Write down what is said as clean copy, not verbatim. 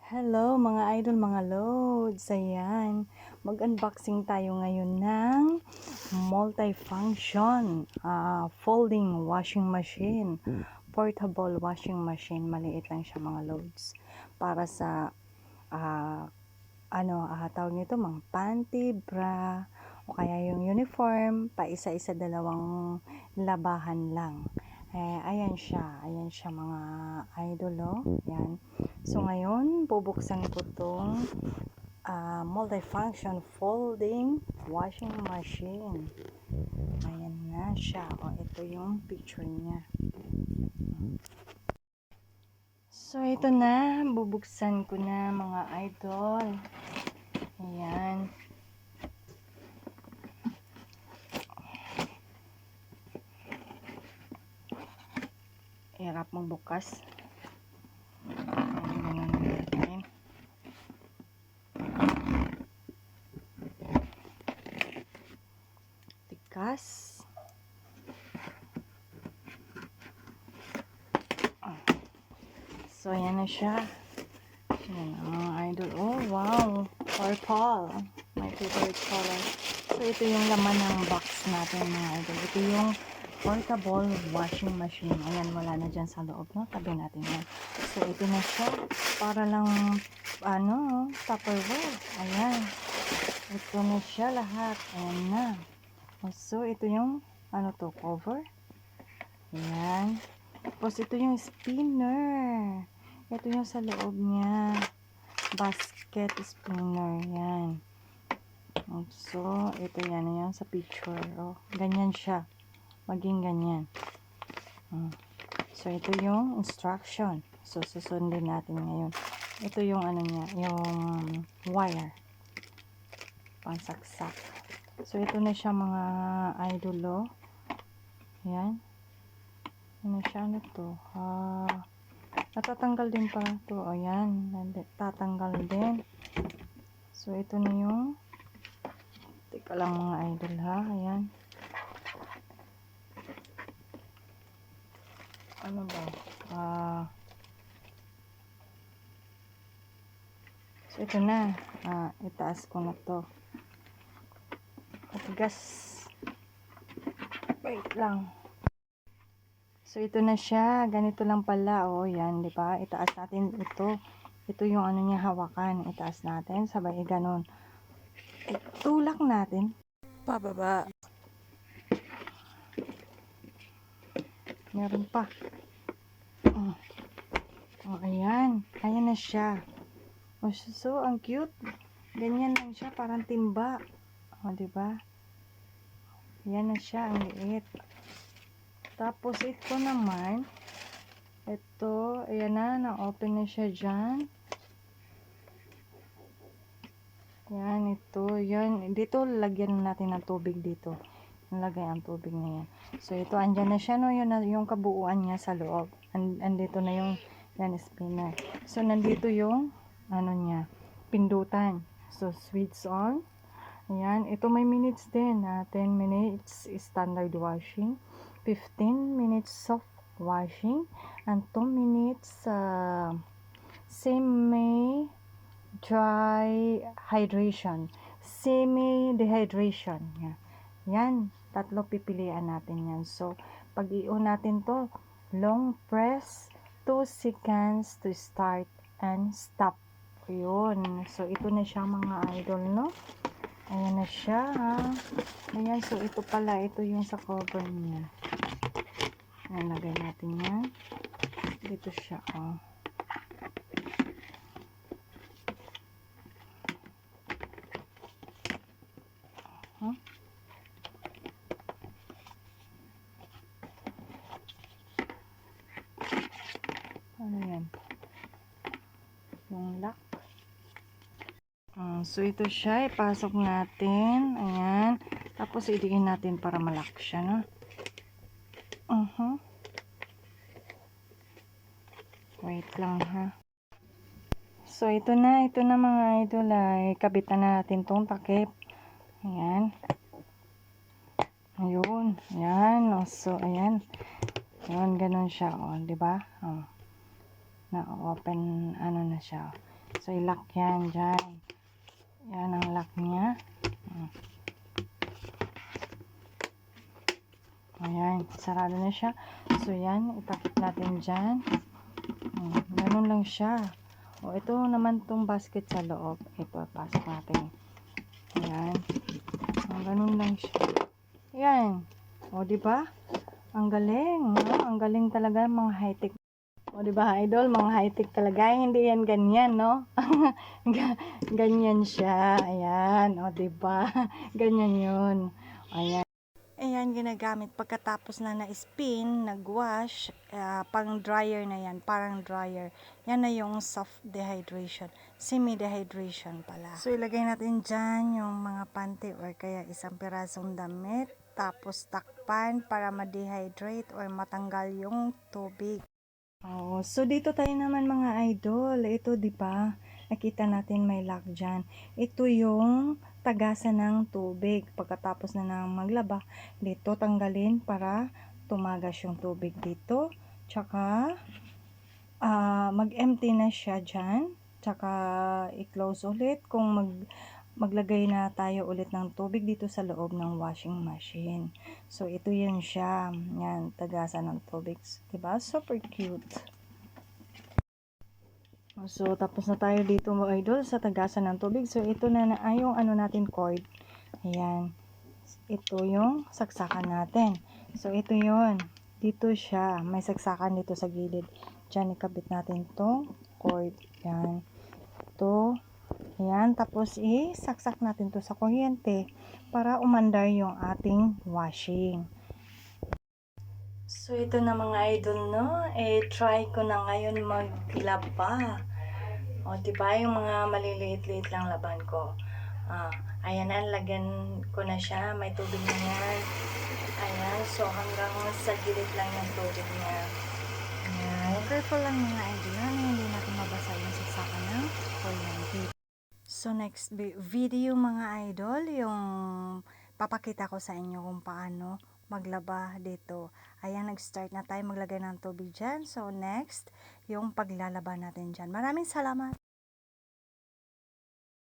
Hello mga idol, mga loads. Ayan, mag-unboxing tayo ngayon ng multifunction folding washing machine. Portable washing machine. Maliit lang siya mga loads. Para sa tawag nito, mga panty, bra, o kaya yung uniform, pa isa-isa dalawang labahan lang. Ayan siya mga idol, oh. Yan. So ngayon, bubuksan ko tong multifunction folding washing machine. Ayan na siya. O, ito yung picture niya. So, ito na. Bubuksan ko na mga idol. Ayan. Hirap magbukas. Ayan. Tikas. So, ayan na siya. Ayan mga idol. Oh, wow. Purple. My favorite color. So, ito yung laman ng box natin mga idol. Ito yung portable washing machine. Ayan, wala na dyan sa loob, no? Tabi natin yan. So, ito na siya. Para lang, Tupperware. Ayan. Ito na siya lahat. Ayan na. So, ito yung, cover. Ayan. Tapos, ito yung spinner. Ito yung sa loob niya. Basket spinner. Yan. So, ito yan sa picture. Oh, ganyan siya. Maging ganyan. So, ito yung instruction. So, susundin natin ngayon. Ito yung yung wire. Pansaksak. So, ito na siya mga idol. Yan. Ano siya, to? Natatanggal din pala to. Ayan. Tatanggal din. So, ito na yung teka lang mga idol ha. Ayan. Ano ba? So, ito na. Itaas ko na to. Matigas. Wait lang. So, ito na siya. Ganito lang pala. O, yan. Diba? Itaas natin ito. Ito yung niya hawakan. Itaas natin. Sabay, ganon. Tulak natin. Pababa. Meron pa. Ayan. Ayan na siya. So, ang cute. Ganyan lang siya. Parang timba. O, diba? Ayan na siya. Ang liit. Tapos, ito naman. Ito. Ayan na. Na-open na siya dyan. Yan, ito. Yan. Dito, lagyan natin ng tubig dito. Nalagay ang tubig na yan. So, ito, andyan na siya, no? Yung kabuuan niya sa loob. Andito na yung, yan, spinner. So, nandito yung, niya, pindutan. So, switch on. Ayan. Ito may minutes din. 10 minutes standard washing. 15 minutes soft washing. And 2 minutes, semi dry hydration, semi dehydration. Yan, tatlo pipilian natin yan. So, pag i-on natin to, long press 2 seconds to start and stop. Yun. So, ito na siya mga idol, no? Ayan na siya, ha? Ayan, so ito pala, ito yung sa cover niya. Ayan, lagay natin yan. Dito siya, oh. Ano yan? Yung lock. So, ito siya. Ipasok natin. Ayan. Tapos, idiin natin para malak siya, no? Wait lang, ha? So, ito na mga idol. Kabitan na natin tong takip. Ayan. Ayun. Ayan. So, ayan. Ayan, ganun siya. O, diba? Na-open, na siya. So, i-lock yan dyan. Yan ang lock niya. Ayan, sarado na siya. So, yan, itakip natin dyan. Ganun lang siya. O, ito naman tong basket sa loob. Ito, pasok natin. Ayan. Ganun lang siya. Ayan. O, diba? Ang galing, no? Ang galing talaga mga high-tech. O, diba, idol? Mga high-tech talaga. Hindi yan ganyan, no? Ganyan siya. Ayan. O, diba? Ganyan yun. Ayan. Ayan, ginagamit pagkatapos na na-spin, nag-wash, pang dryer na yan, parang dryer. Yan na yung soft dehydration, semi-dehydration pala. So, ilagay natin dyan yung mga panty or kaya isang pirasong damit, tapos takpan para ma-dehydrate or matanggal yung tubig. Oh, so dito tayo naman mga idol. Ito, 'di ba? Nakita natin may lock diyan. Ito yung tagasan ng tubig. Pagkatapos na nang maglaba, dito tanggalin para tumagas yung tubig dito. Tsaka mag-empty na siya diyan. Tsaka i-close ulit kung maglagay na tayo ulit ng tubig dito sa loob ng washing machine. So, ito yun siya. Yan, tagasan ng tubig. Diba? Super cute. So, tapos na tayo dito mga idol sa tagasan ng tubig. So, ito na yung ano natin cord. Ayan. Ito yung saksakan natin. So, ito yun. Dito siya. May saksakan dito sa gilid. Diyan, ikabit natin tong cord. Yan. Ito. Ayan, tapos isaksak natin to sa kuryente para umandar yung ating washing. So, ito na mga idol, no? Try ko na ngayon maglaba. O, diba? Yung mga maliliit-liit lang laban ko. Ayan na, lagyan ko na siya. May tubig na yan. Ayan, so hanggang sa gilid lang yung tubig niya. Ayan. Careful lang mga idol, hindi natin mabasa yung saksakan ng kuryente. So, next video mga idol, yung papakita ko sa inyo kung paano maglaba dito. Ayan, nag-start na tayo maglagay ng tubig dyan. So, next, yung paglalaba natin dyan. Maraming salamat!